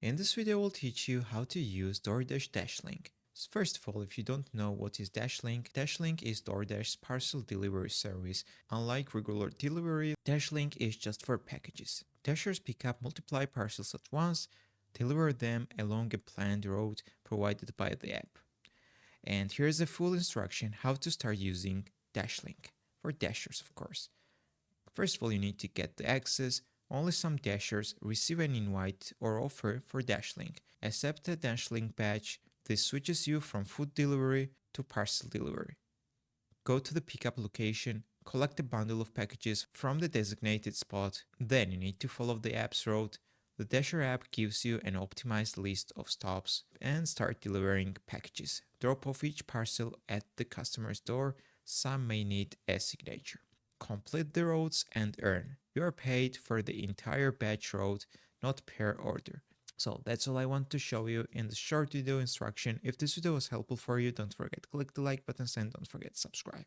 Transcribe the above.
In this video, we'll teach you how to use DoorDash DashLink. So first of all, if you don't know what is DashLink, DashLink is DoorDash's parcel delivery service. Unlike regular delivery, DashLink is just for packages. Dashers pick up multiple parcels at once, deliver them along a planned route provided by the app. And here's a full instruction how to start using DashLink, for Dashers of course. First of all, you need to get the access. Only some Dashers receive an invite or offer for DashLink. Accept the DashLink badge. This switches you from food delivery to parcel delivery. Go to the pickup location, collect a bundle of packages from the designated spot. Then you need to follow the app's route. The Dasher app gives you an optimized list of stops and start delivering packages. Drop off each parcel at the customer's door. Some may need a signature. Complete the routes and earn. You are paid for the entire batch route, not per order. So that's all I want to show you in this short video instruction. If this video was helpful for you, don't forget to click the like button and don't forget to subscribe.